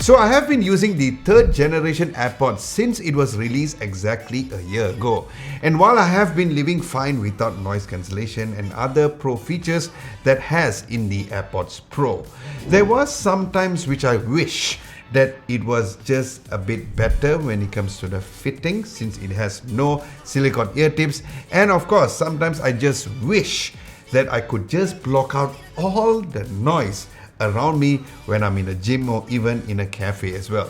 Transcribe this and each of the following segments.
So I have been using the third generation AirPods since it was released exactly a year ago. And while I have been living fine without noise cancellation and other pro features that has in the AirPods Pro, there was sometimes which I wish that it was just a bit better when it comes to the fitting, since it has no silicone ear tips. And of course, sometimes I just wish that I could just block out all the noise around me when I'm in a gym or even in a cafe as well.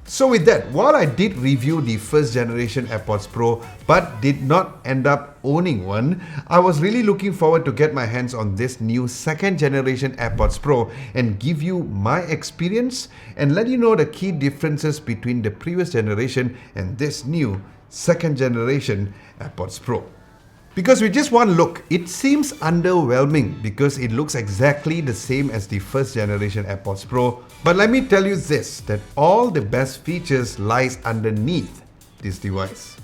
So with that, while I did review the first generation AirPods Pro but did not end up owning one, I was really looking forward to get my hands on this new second generation AirPods Pro and give you my experience and let you know the key differences between the previous generation and this new second generation AirPods Pro. Because with just one look, it seems underwhelming because it looks exactly the same as the first generation AirPods Pro. But let me tell you this, that all the best features lies underneath this device.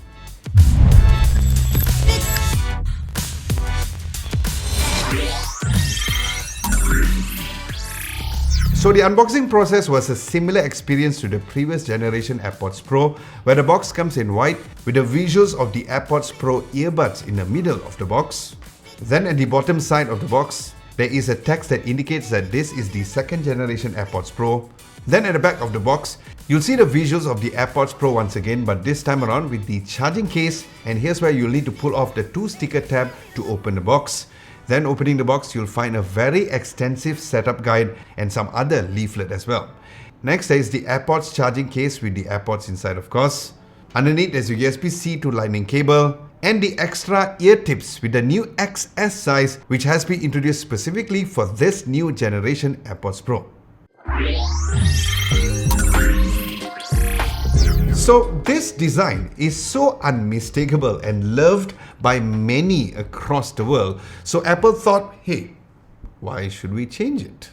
So the unboxing process was a similar experience to the previous generation AirPods Pro, where the box comes in white with the visuals of the AirPods Pro earbuds in the middle of the box. Then at the bottom side of the box, there is a text that indicates that this is the second generation AirPods Pro. Then at the back of the box, you'll see the visuals of the AirPods Pro once again, but this time around with the charging case, and here's where you'll need to pull off the 2 sticker tab to open the box. Then opening the box, you'll find a very extensive setup guide and some other leaflet as well. Next, there is the AirPods charging case with the AirPods inside, of course. Underneath, there's a USB-C to Lightning cable and the extra ear tips with the new XS size, which has been introduced specifically for this new generation AirPods Pro. So this design is so unmistakable and loved by many across the world. So Apple thought, hey, why should we change it?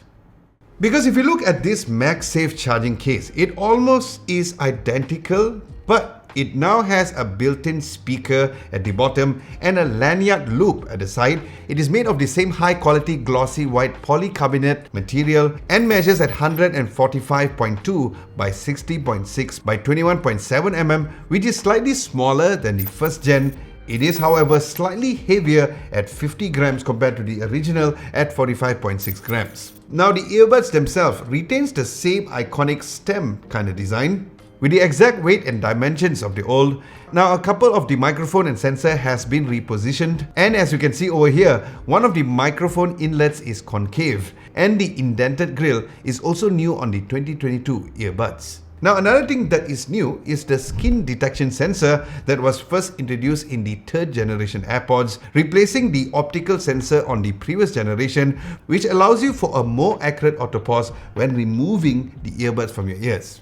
Because if you look at this MagSafe charging case, it almost is identical, but it now has a built-in speaker at the bottom and a lanyard loop at the side. It is made of the same high-quality glossy white polycarbonate material and measures at 145.2 by 60.6 by 21.7 mm, which is slightly smaller than the first gen. It is, however, slightly heavier at 50 grams compared to the original at 45.6 grams. Now, the earbuds themselves retains the same iconic stem kind of design, with the exact weight and dimensions of the old. Now, a couple of the microphone and sensor has been repositioned, and as you can see over here, one of the microphone inlets is concave and the indented grille is also new on the 2022 earbuds. Now, another thing that is new is the skin detection sensor that was first introduced in the third generation AirPods, replacing the optical sensor on the previous generation, which allows you for a more accurate autopause when removing the earbuds from your ears.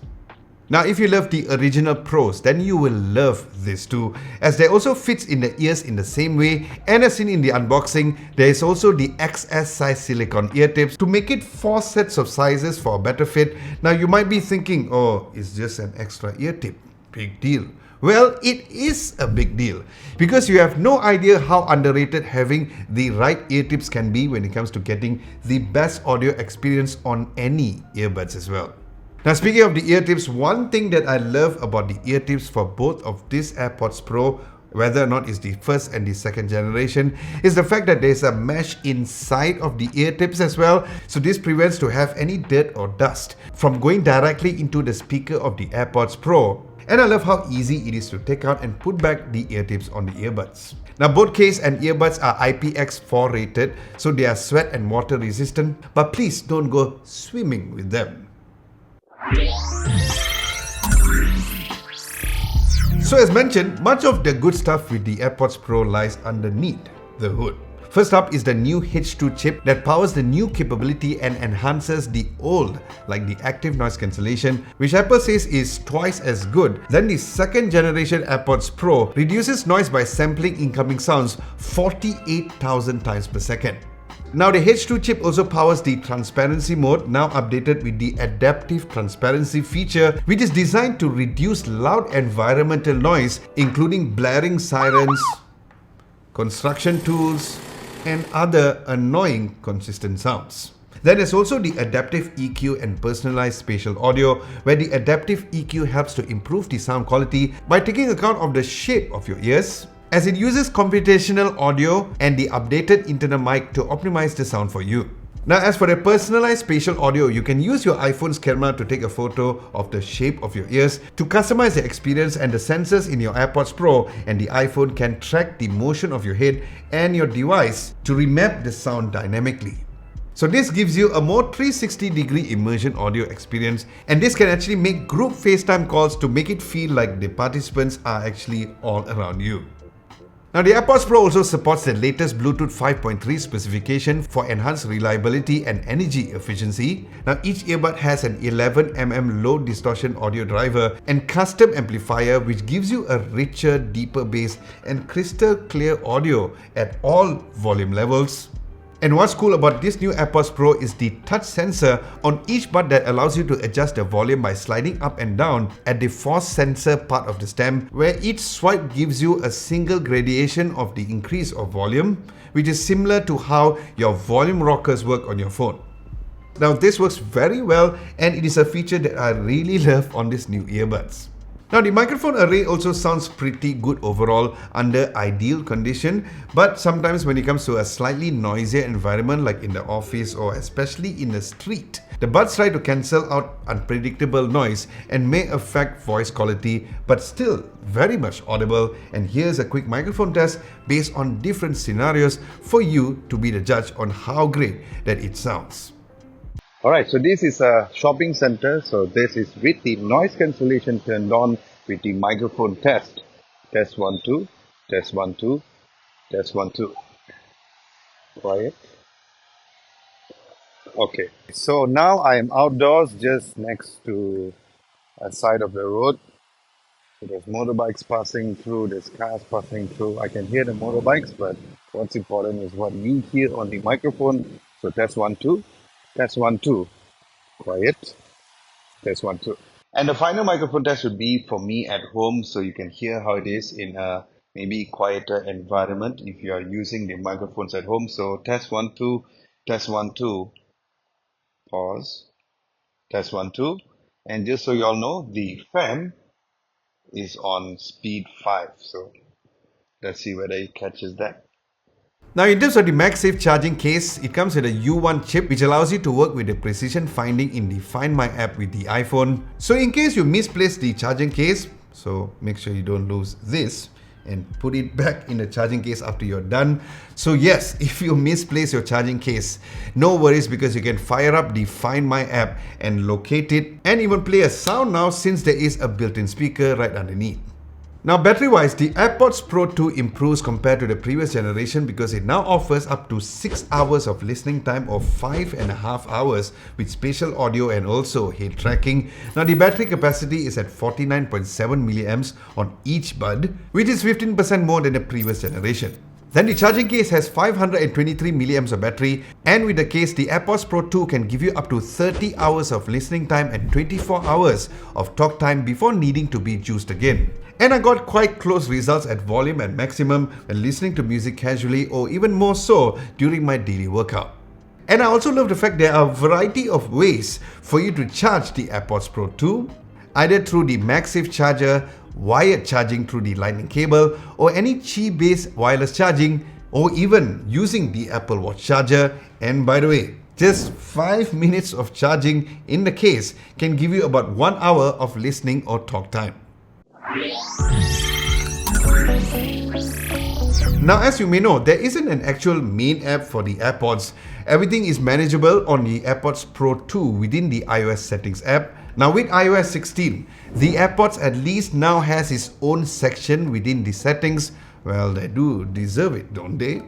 Now, if you love the original Pros, then you will love this too, as they also fits in the ears in the same way, and as seen in the unboxing, there is also the XS size silicone ear tips to make it 4 sets of sizes for a better fit. Now, you might be thinking, oh, it's just an extra ear tip, big deal. Well, it is a big deal because you have no idea how underrated having the right ear tips can be when it comes to getting the best audio experience on any earbuds as well. Now, speaking of the ear tips, one thing that I love about the ear tips for both of these AirPods Pro, whether or not it's the first and the second generation, is the fact that there's a mesh inside of the ear tips as well. So this prevents to have any dirt or dust from going directly into the speaker of the AirPods Pro. And I love how easy it is to take out and put back the ear tips on the earbuds. Now, both case and earbuds are IPX4 rated, so they are sweat and water resistant, but please don't go swimming with them. So as mentioned, much of the good stuff with the AirPods Pro lies underneath the hood. First up is the new H2 chip that powers the new capability and enhances the old, like the active noise cancellation, which Apple says is twice as good. Then the second generation AirPods Pro reduces noise by sampling incoming sounds 48,000 times per second. Now, the H2 chip also powers the transparency mode, now updated with the adaptive transparency feature, which is designed to reduce loud environmental noise, including blaring sirens, construction tools, and other annoying consistent sounds. Then there's also the adaptive EQ and personalized spatial audio, where the adaptive EQ helps to improve the sound quality by taking account of the shape of your ears, as it uses computational audio and the updated internal mic to optimize the sound for you. Now, as for the personalized spatial audio, you can use your iPhone's camera to take a photo of the shape of your ears to customize the experience, and the sensors in your AirPods Pro and the iPhone can track the motion of your head and your device to remap the sound dynamically. So this gives you a more 360-degree immersion audio experience, and this can actually make group FaceTime calls to make it feel like the participants are actually all around you. Now, the AirPods Pro also supports the latest Bluetooth 5.3 specification for enhanced reliability and energy efficiency. Now, each earbud has an 11mm low distortion audio driver and custom amplifier, which gives you a richer, deeper bass and crystal clear audio at all volume levels. And what's cool about this new AirPods Pro is the touch sensor on each bud that allows you to adjust the volume by sliding up and down at the force sensor part of the stem, where each swipe gives you a single gradation of the increase of volume, which is similar to how your volume rockers work on your phone. Now, this works very well, and it is a feature that I really love on these new earbuds. Now, the microphone array also sounds pretty good overall under ideal condition, but sometimes when it comes to a slightly noisier environment like in the office or especially in the street, the buds try to cancel out unpredictable noise and may affect voice quality, but still very much audible. And here's a quick microphone test based on different scenarios for you to be the judge on how great that it sounds. Alright, so this is a shopping center. So this is with the noise cancellation turned on with the microphone test. Test 1 2, test 1 2, test 1 2. Quiet. Okay, so now I am outdoors just next to a side of the road. So there's motorbikes passing through, there's cars passing through. I can hear the motorbikes, but what's important is what we hear on the microphone. So test 1 2. Test 1 2. Quiet. Test 1 2. And the final microphone test would be for me at home, so you can hear how it is in a maybe quieter environment if you are using the microphones at home. So test 1 2. Test 1 2. Pause. Test 1 2. And just so you all know, the fan is on speed 5. So let's see whether it catches that. Now, in terms of the MagSafe charging case, it comes with a U1 chip, which allows you to work with the precision finding in the Find My app with the iPhone. So in case you misplace the charging case, so make sure you don't lose this and put it back in the charging case after you're done. So yes, if you misplace your charging case, no worries, because you can fire up the Find My app and locate it and even play a sound now, since there is a built-in speaker right underneath. Now, battery-wise, the AirPods Pro 2 improves compared to the previous generation because it now offers up to 6 hours of listening time or 5.5 hours with spatial audio and also head tracking. Now, the battery capacity is at 49.7 milliamps on each bud, which is 15% more than the previous generation. Then the charging case has 523 milliamps of battery, and with the case, the AirPods Pro 2 can give you up to 30 hours of listening time and 24 hours of talk time before needing to be juiced again. And I got quite close results at volume and maximum when listening to music casually, or even more so during my daily workout. And I also love the fact there are a variety of ways for you to charge the AirPods Pro 2, either through the MagSafe charger, wired charging through the lightning cable, or any Qi-based wireless charging, or even using the Apple Watch charger. And by the way, just 5 minutes of charging in the case can give you about 1 hour of listening or talk time. Now, as you may know, there isn't an actual main app for the AirPods. Everything is manageable on the AirPods Pro 2 within the iOS settings app. Now, with iOS 16, the AirPods at least now has its own section within the settings. Well, they do deserve it, don't they?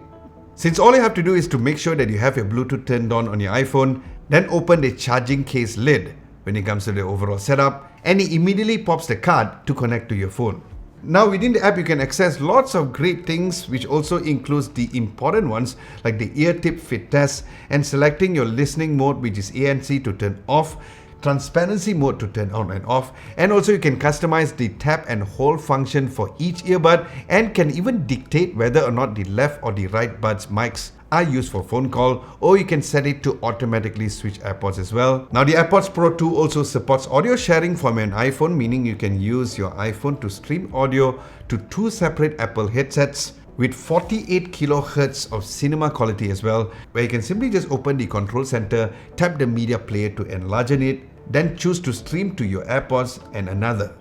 Since all you have to do is to make sure that you have your Bluetooth turned on your iPhone, then open the charging case lid when it comes to the overall setup, and it immediately pops the card to connect to your phone. Now, within the app, you can access lots of great things, which also includes the important ones like the ear tip fit test and selecting your listening mode, which is ANC, to turn off, transparency mode to turn on and off, and also you can customize the tap and hold function for each earbud, and can even dictate whether or not the left or the right bud's mics are used for phone call, or you can set it to automatically switch AirPods as well. Now the AirPods Pro 2 also supports audio sharing from an iPhone, meaning you can use your iPhone to stream audio to two separate Apple headsets with 48 kHz of cinema quality as well, where you can simply just open the control center, tap the media player to enlarge it, then choose to stream to your AirPods and another.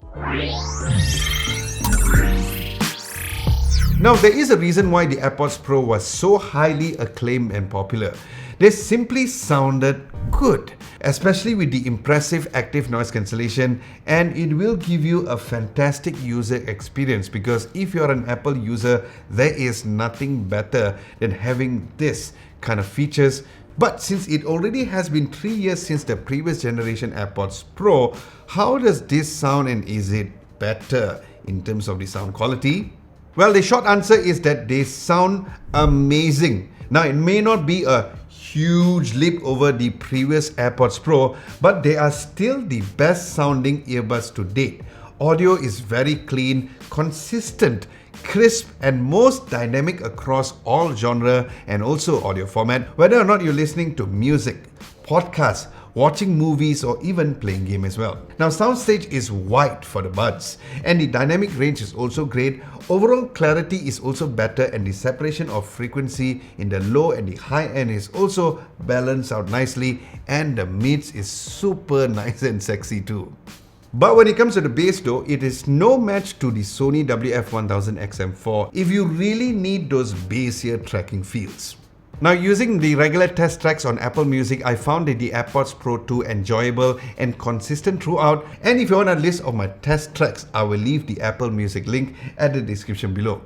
Now, there is a reason why the AirPods Pro was so highly acclaimed and popular. They simply sounded good, especially with the impressive active noise cancellation, and it will give you a fantastic user experience, because if you're an Apple user, there is nothing better than having this kind of features. But since it already has been 3 years since the previous generation AirPods Pro, how does this sound, and is it better in terms of the sound quality? Well, the short answer is that they sound amazing. Now, it may not be a huge leap over the previous AirPods Pro, but they are still the best sounding earbuds to date. Audio is very clean, consistent, crisp, and most dynamic across all genre and also audio format, whether or not you're listening to music, podcasts, watching movies, or even playing game as well. Now, soundstage is wide for the buds, and the dynamic range is also great. Overall clarity is also better, and the separation of frequency in the low and the high end is also balanced out nicely, and the mids is super nice and sexy too. But when it comes to the bass though, it is no match to the Sony WF-1000 XM4 if you really need those bassier tracking feels. Now, using the regular test tracks on Apple Music, I found that the AirPods Pro 2 enjoyable and consistent throughout. And if you want a list of my test tracks, I will leave the Apple Music link at the description below.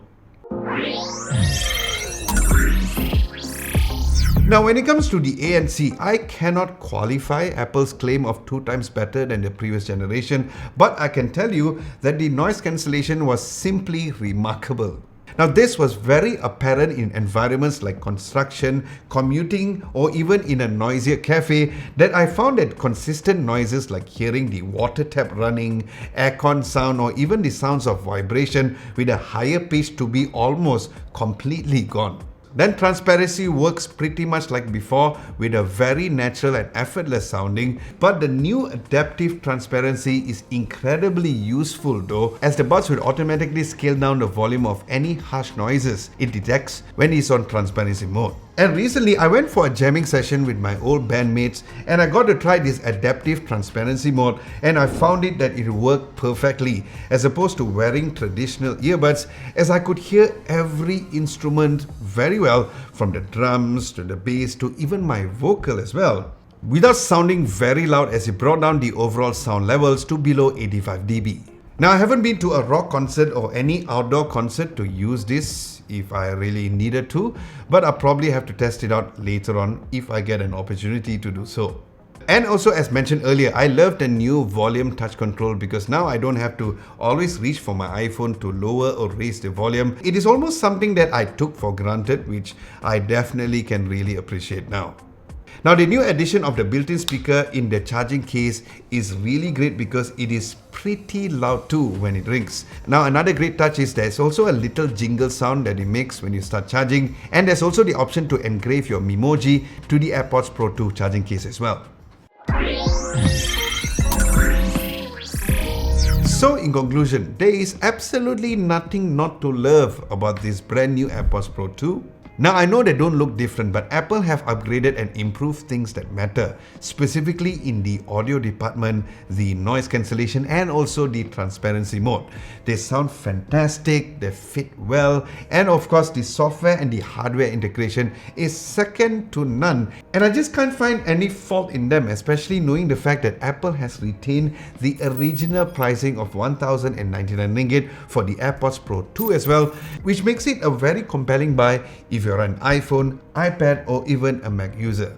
Now, when it comes to the ANC, I cannot qualify Apple's claim of 2 times better than the previous generation, but I can tell you that the noise cancellation was simply remarkable. Now, this was very apparent in environments like construction, commuting, or even in a noisier cafe, that I found that consistent noises like hearing the water tap running, aircon sound, or even the sounds of vibration with a higher pitch to be almost completely gone. Then transparency works pretty much like before, with a very natural and effortless sounding, but the new adaptive transparency is incredibly useful though, as the buds will automatically scale down the volume of any harsh noises it detects when it's on transparency mode. And recently I went for a jamming session with my old bandmates, and I got to try this adaptive transparency mode, and I found it that it worked perfectly as opposed to wearing traditional earbuds, as I could hear every instrument very well, from the drums to the bass to even my vocal as well, without sounding very loud, as it brought down the overall sound levels to below 85 dB. Now, I haven't been to a rock concert or any outdoor concert to use this if I really needed to, but I'll probably have to test it out later on if I get an opportunity to do so. And also, as mentioned earlier, I love the new volume touch control, because now I don't have to always reach for my iPhone to lower or raise the volume. It is almost something that I took for granted, which I definitely can really appreciate now. Now, the new addition of the built-in speaker in the charging case is really great, because it is pretty loud too when it rings. Now, another great touch is there's also a little jingle sound that it makes when you start charging, and there's also the option to engrave your Memoji to the AirPods Pro 2 charging case as well. So, in conclusion, there is absolutely nothing not to love about this brand new AirPods Pro 2. Now, I know they don't look different, but Apple have upgraded and improved things that matter, specifically in the audio department, the noise cancellation, and also the transparency mode. They sound fantastic, they fit well, and of course the software and the hardware integration is second to none. And I just can't find any fault in them, especially knowing the fact that Apple has retained the original pricing of 1,099 ringgit for the AirPods Pro 2 as well, which makes it a very compelling buy if you're an iPhone, iPad, or even a Mac user.